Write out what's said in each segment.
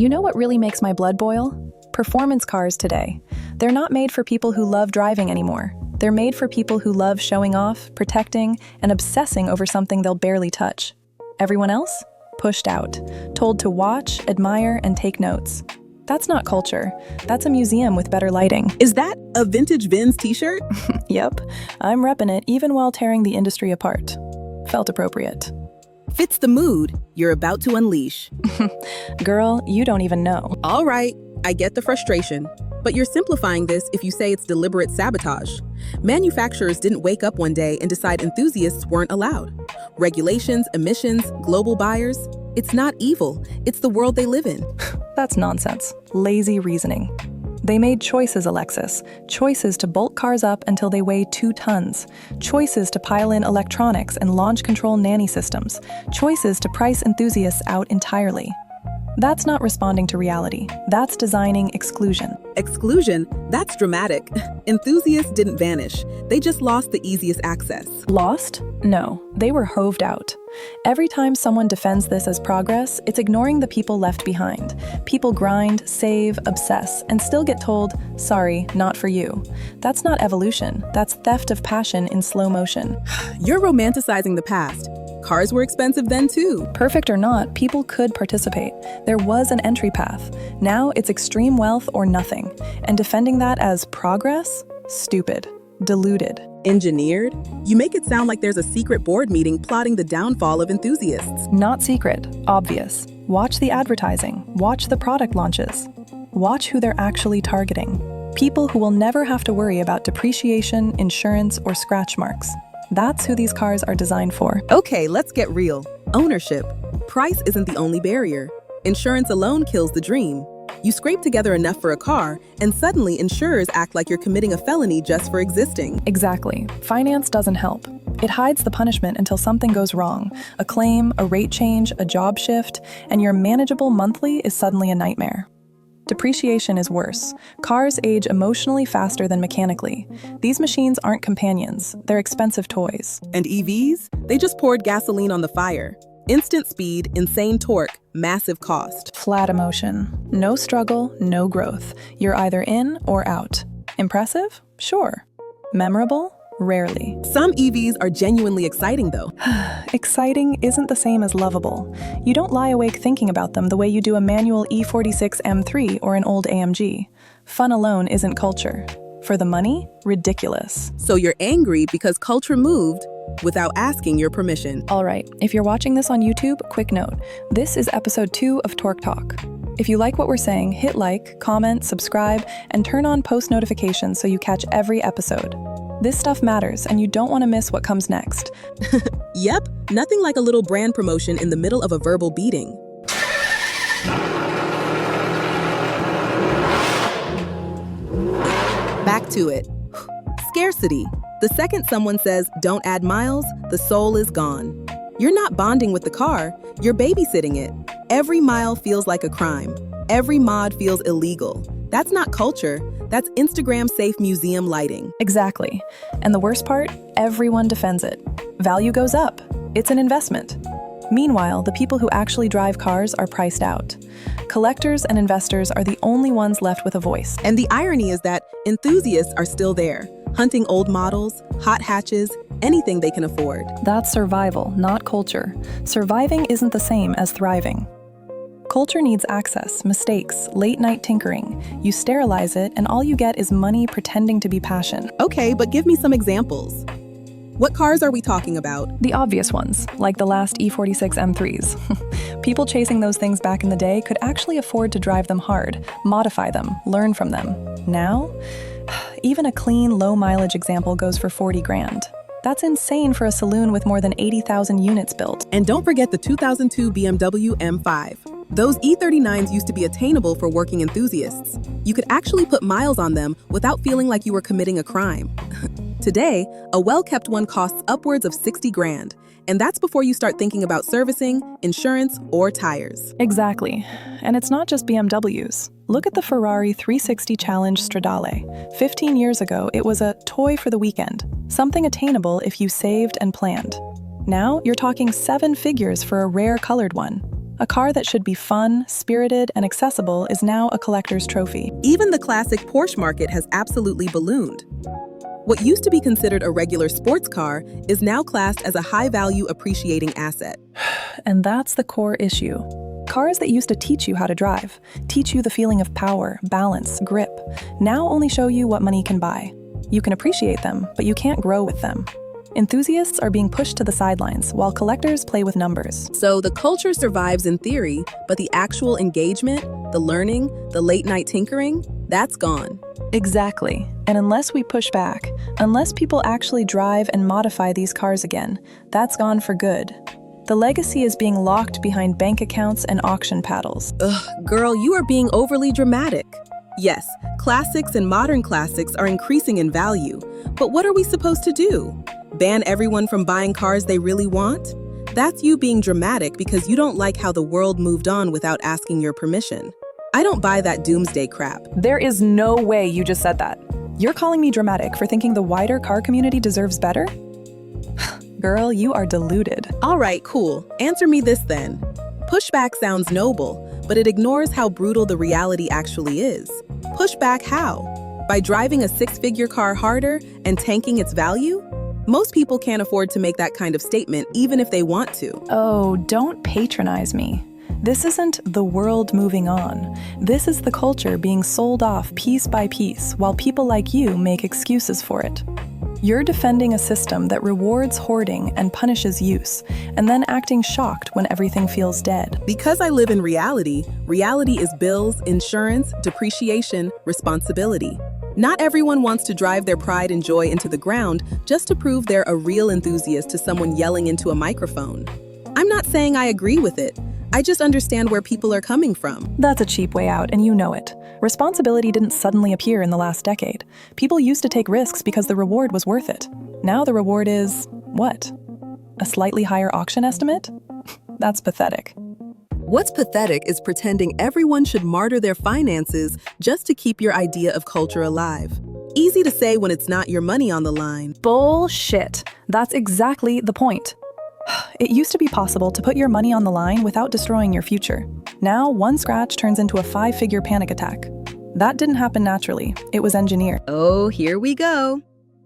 You know what really makes my blood boil? Performance cars today. They're not made for people who love driving anymore. They're made for people who love showing off, protecting, and obsessing over something they'll barely touch. Everyone else? Pushed out, told to watch, admire, and take notes. That's not culture. That's a museum with better lighting. Is that a vintage Vins t-shirt? Yep, I'm repping it even while tearing the industry apart. Felt appropriate. Fits the mood you're about to unleash. Girl, you don't even know. All right, I get the frustration, but you're simplifying this if you say it's deliberate sabotage. Manufacturers didn't wake up one day and decide enthusiasts weren't allowed. Regulations, emissions, global buyers, it's not evil, it's the world they live in. That's nonsense. Lazy reasoning. They made choices, Alexis. Choices to bulk cars up until they weigh 2 tons. Choices to pile in electronics and launch control nanny systems. Choices to price enthusiasts out entirely. That's not responding to reality. That's designing exclusion. Exclusion? That's dramatic. Enthusiasts didn't vanish. They just lost the easiest access. Lost? No, they were hoved out. Every time someone defends this as progress, it's ignoring the people left behind. People grind, save, obsess, and still get told, sorry, not for you. That's not evolution. That's theft of passion in slow motion. You're romanticizing the past. Cars were expensive then too. Perfect or not, people could participate. There was an entry path. Now it's extreme wealth or nothing. And defending that as progress? Stupid. Deluded. Engineered? You make it sound like there's a secret board meeting plotting the downfall of enthusiasts. Not secret. Obvious. Watch the advertising. Watch the product launches. Watch who they're actually targeting. People who will never have to worry about depreciation, insurance, or scratch marks. That's who these cars are designed for. Okay, let's get real. Ownership. Price isn't the only barrier. Insurance alone kills the dream. You scrape together enough for a car, and suddenly insurers act like you're committing a felony just for existing. Exactly. Finance doesn't help. It hides the punishment until something goes wrong. A claim, a rate change, a job shift, and your manageable monthly is suddenly a nightmare. Depreciation is worse. Cars age emotionally faster than mechanically. These machines aren't companions. They're expensive toys. And EVs? They just poured gasoline on the fire. Instant speed, insane torque, massive cost. Flat emotion. No struggle, no growth. You're either in or out. Impressive? Sure. Memorable? Rarely. Some EVs are genuinely exciting though. Exciting isn't the same as lovable. You don't lie awake thinking about them the way you do a manual E46 M3 or an old AMG. Fun alone isn't culture. For the money? Ridiculous. So you're angry because culture moved without asking your permission. All right, if you're watching this on YouTube, quick note. This is episode 2 of Torque Talk. If you like what we're saying, hit like, comment, subscribe, and turn on post notifications so you catch every episode. This stuff matters, and you don't want to miss what comes next. Yep, nothing like a little brand promotion in the middle of a verbal beating. Back to it. Scarcity. The second someone says, don't add miles, the soul is gone. You're not bonding with the car, you're babysitting it. Every mile feels like a crime. Every mod feels illegal. That's not culture, that's Instagram-safe museum lighting. Exactly. And the worst part, everyone defends it. Value goes up. It's an investment. Meanwhile, the people who actually drive cars are priced out. Collectors and investors are the only ones left with a voice. And the irony is that enthusiasts are still there, hunting old models, hot hatches, anything they can afford. That's survival, not culture. Surviving isn't the same as thriving. Culture needs access, mistakes, late-night tinkering. You sterilize it, and all you get is money pretending to be passion. Okay, but give me some examples. What cars are we talking about? The obvious ones, like the last E46 M3s. People chasing those things back in the day could actually afford to drive them hard, modify them, learn from them. Now, even a clean, low-mileage example goes for 40 grand. That's insane for a saloon with more than 80,000 units built. And don't forget the 2002 BMW M5. Those E39s used to be attainable for working enthusiasts. You could actually put miles on them without feeling like you were committing a crime. Today, a well-kept one costs upwards of 60 grand, and that's before you start thinking about servicing, insurance, or tires. Exactly. And it's not just BMWs. Look at the Ferrari 360 Challenge Stradale. 15 years ago, it was a toy for the weekend, something attainable if you saved and planned. Now, you're talking 7 figures for a rare colored one. A car that should be fun, spirited, and accessible is now a collector's trophy. Even the classic Porsche market has absolutely ballooned. What used to be considered a regular sports car is now classed as a high-value appreciating asset. And that's the core issue. Cars that used to teach you how to drive, teach you the feeling of power, balance, grip, now only show you what money can buy. You can appreciate them, but you can't grow with them. Enthusiasts are being pushed to the sidelines while collectors play with numbers. So the culture survives in theory, but the actual engagement, the learning, the late-night tinkering, that's gone. Exactly. And unless we push back, unless people actually drive and modify these cars again, that's gone for good. The legacy is being locked behind bank accounts and auction paddles. Ugh, girl, you are being overly dramatic. Yes, classics and modern classics are increasing in value, but what are we supposed to do? Ban everyone from buying cars they really want? That's you being dramatic because you don't like how the world moved on without asking your permission. I don't buy that doomsday crap. There is no way you just said that. You're calling me dramatic for thinking the wider car community deserves better? Girl, you are deluded. All right, cool. Answer me this then. Pushback sounds noble, but it ignores how brutal the reality actually is. Pushback how? By driving a six-figure car harder and tanking its value? Most people can't afford to make that kind of statement even if they want to. Oh, don't patronize me. This isn't the world moving on. This is the culture being sold off piece by piece while people like you make excuses for it. You're defending a system that rewards hoarding and punishes use, and then acting shocked when everything feels dead. Because I live in reality, reality is bills, insurance, depreciation, responsibility. Not everyone wants to drive their pride and joy into the ground just to prove they're a real enthusiast to someone yelling into a microphone. I'm not saying I agree with it. I just understand where people are coming from. That's a cheap way out, and you know it. Responsibility didn't suddenly appear in the last decade. People used to take risks because the reward was worth it. Now the reward is, what? A slightly higher auction estimate? That's pathetic. What's pathetic is pretending everyone should martyr their finances just to keep your idea of culture alive. Easy to say when it's not your money on the line. Bullshit. That's exactly the point. It used to be possible to put your money on the line without destroying your future. Now, one scratch turns into a 5-figure panic attack. That didn't happen naturally. It was engineered. Oh, here we go.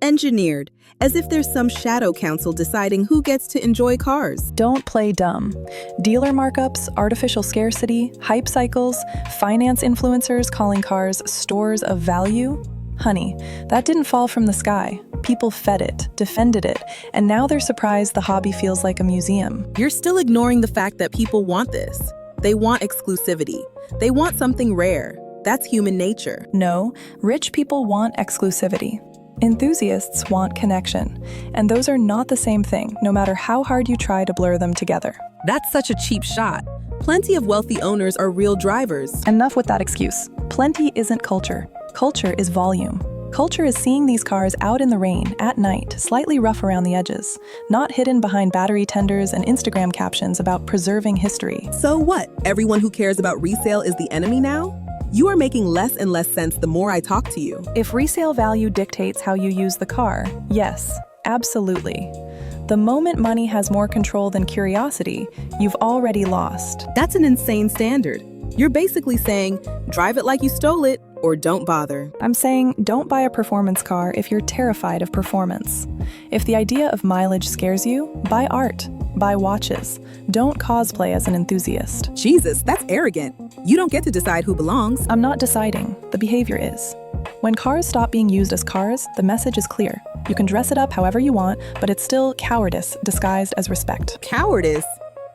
Engineered, as if there's some shadow council deciding who gets to enjoy cars. Don't play dumb. Dealer markups, artificial scarcity, hype cycles, finance influencers calling cars stores of value. Honey, that didn't fall from the sky. People fed it, defended it, and now they're surprised the hobby feels like a museum. You're still ignoring the fact that people want this. They want exclusivity. They want something rare. That's human nature. No, rich people want exclusivity. Enthusiasts want connection, and those are not the same thing, no matter how hard you try to blur them together. That's such a cheap shot. Plenty of wealthy owners are real drivers. Enough with that excuse. Plenty isn't culture. Culture is volume. Culture is seeing these cars out in the rain, at night, slightly rough around the edges, not hidden behind battery tenders and Instagram captions about preserving history. So what? Everyone who cares about resale is the enemy now? You are making less and less sense the more I talk to you. If resale value dictates how you use the car, yes, absolutely. The moment money has more control than curiosity, you've already lost. That's an insane standard. You're basically saying, drive it like you stole it, or don't bother. I'm saying don't buy a performance car if you're terrified of performance. If the idea of mileage scares you, buy art, buy watches. Don't cosplay as an enthusiast. Jesus, that's arrogant. You don't get to decide who belongs. I'm not deciding, the behavior is. When cars stop being used as cars, the message is clear. You can dress it up however you want, but it's still cowardice disguised as respect. Cowardice?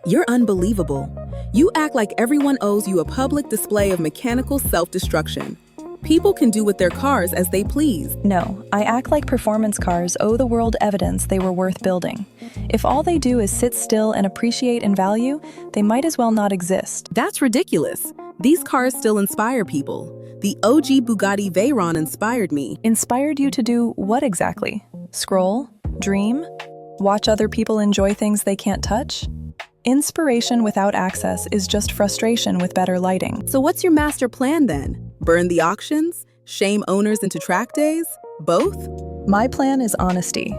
You're unbelievable. You act like everyone owes you a public display of mechanical self-destruction. People can do with their cars as they please. No, I act like performance cars owe the world evidence they were worth building. If all they do is sit still and appreciate and value, they might as well not exist. That's ridiculous. These cars still inspire people. The OG Bugatti Veyron inspired me. Inspired you to do what exactly? Scroll? Dream? Watch other people enjoy things they can't touch? Inspiration without access is just frustration with better lighting. So what's your master plan then? Burn the auctions? Shame owners into track days? Both? My plan is honesty.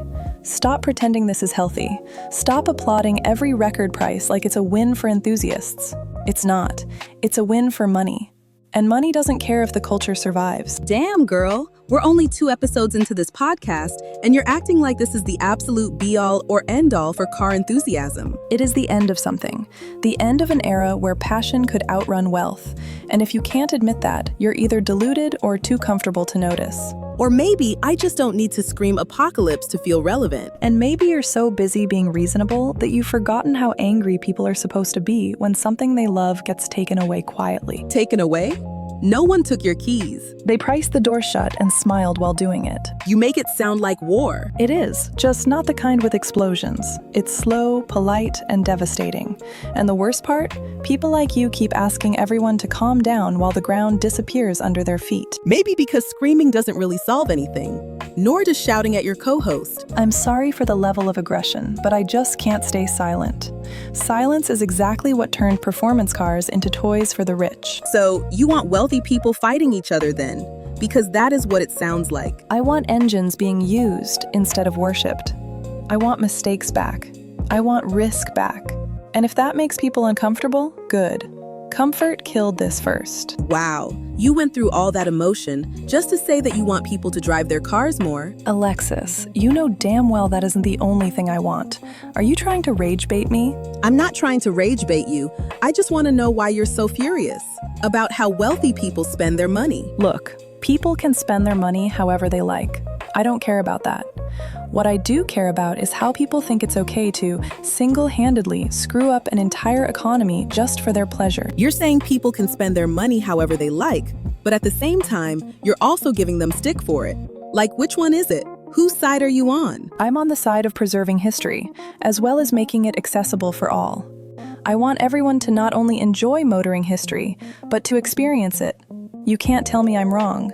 Stop pretending this is healthy. Stop applauding every record price like it's a win for enthusiasts. It's not. It's a win for money. And money doesn't care if the culture survives. Damn, girl. We're only 2 episodes into this podcast, and you're acting like this is the absolute be-all or end-all for car enthusiasm. It is the end of something. The end of an era where passion could outrun wealth. And if you can't admit that, you're either deluded or too comfortable to notice. Or maybe I just don't need to scream apocalypse to feel relevant. And maybe you're so busy being reasonable that you've forgotten how angry people are supposed to be when something they love gets taken away quietly. Taken away? No one took your keys. They priced the door shut and smiled while doing it. You make it sound like war. It is, just not the kind with explosions. It's slow, polite, and devastating. And the worst part? People like you keep asking everyone to calm down while the ground disappears under their feet. Maybe because screaming doesn't really solve anything, nor does shouting at your co-host. I'm sorry for the level of aggression, but I just can't stay silent. Silence is exactly what turned performance cars into toys for the rich. So you want wealthy people fighting each other then? Because that is what it sounds like. I want engines being used instead of worshipped. I want mistakes back. I want risk back. And if that makes people uncomfortable, good. Comfort killed this first. Wow, you went through all that emotion just to say that you want people to drive their cars more. Alexis, you know damn well that isn't the only thing I want. Are you trying to rage bait me? I'm not trying to rage bait you. I just want to know why you're so furious about how wealthy people spend their money. Look, people can spend their money however they like. I don't care about that. What I do care about is how people think it's okay to single-handedly screw up an entire economy just for their pleasure. You're saying people can spend their money however they like, but at the same time, you're also giving them stick for it. Like, which one is it? Whose side are you on? I'm on the side of preserving history, as well as making it accessible for all. I want everyone to not only enjoy motoring history, but to experience it. You can't tell me I'm wrong.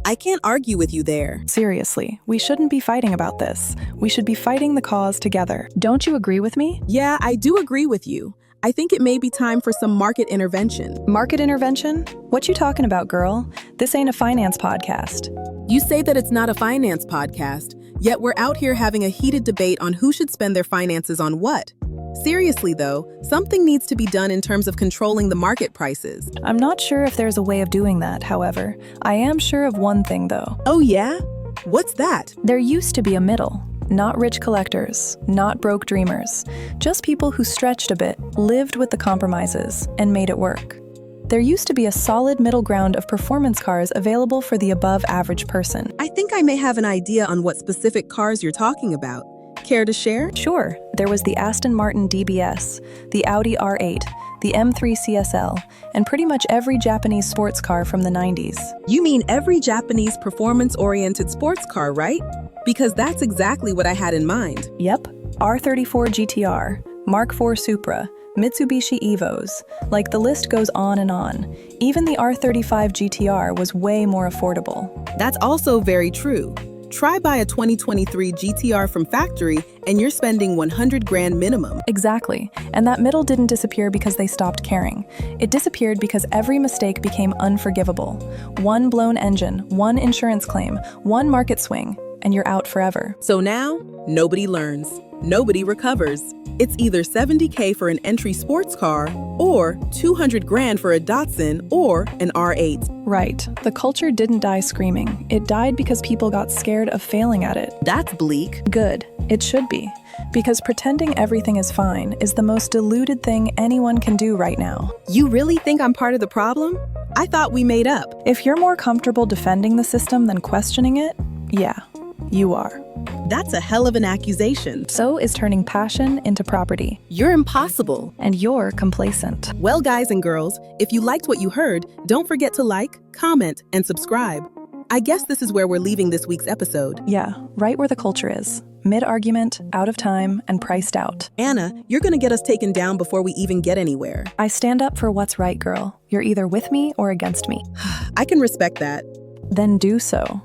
I can't argue with you there. Seriously, we shouldn't be fighting about this. We should be fighting the cause together. Don't you agree with me? Yeah, I do agree with you. I think it may be time for some market intervention. Market intervention? What you talking about, girl? This ain't a finance podcast. You say that it's not a finance podcast, yet we're out here having a heated debate on who should spend their finances on what. Seriously though, something needs to be done in terms of controlling the market prices. I'm not sure if there's a way of doing that, however. I am sure of one thing though. Oh yeah? What's that? There used to be a middle. Not rich collectors, not broke dreamers. Just people who stretched a bit, lived with the compromises, and made it work. There used to be a solid middle ground of performance cars available for the above-average person. I think I may have an idea on what specific cars you're talking about. Care to share? Sure, there was the Aston Martin DBS, the Audi R8, the M3 CSL, and pretty much every Japanese sports car from the 90s. You mean every Japanese performance-oriented sports car, right? Because that's exactly what I had in mind. Yep, R34 GTR, Mark IV Supra, Mitsubishi Evos, like the list goes on and on. Even the R35 GTR was way more affordable. That's also very true. Try buy a 2023 GTR from factory and you're spending 100 grand minimum. Exactly. And that middle didn't disappear because they stopped caring. It disappeared because every mistake became unforgivable. One blown engine, one insurance claim, one market swing, and you're out forever. So now, nobody learns. Nobody recovers. It's either 70K for an entry sports car or 200 grand for a Datsun or an R8. Right. The culture didn't die screaming. It died because people got scared of failing at it. That's bleak. Good. It should be. Because pretending everything is fine is the most deluded thing anyone can do right now. You really think I'm part of the problem? I thought we made up. If you're more comfortable defending the system than questioning it, yeah, you are. That's a hell of an accusation. So is turning passion into property. You're impossible. And you're complacent. Well, guys and girls, if you liked what you heard, don't forget to like, comment, and subscribe. I guess this is where we're leaving this week's episode. Yeah, right where the culture is. Mid-argument, out of time, and priced out. Anna, you're gonna get us taken down before we even get anywhere. I stand up for what's right, girl. You're either with me or against me. I can respect that. Then do so.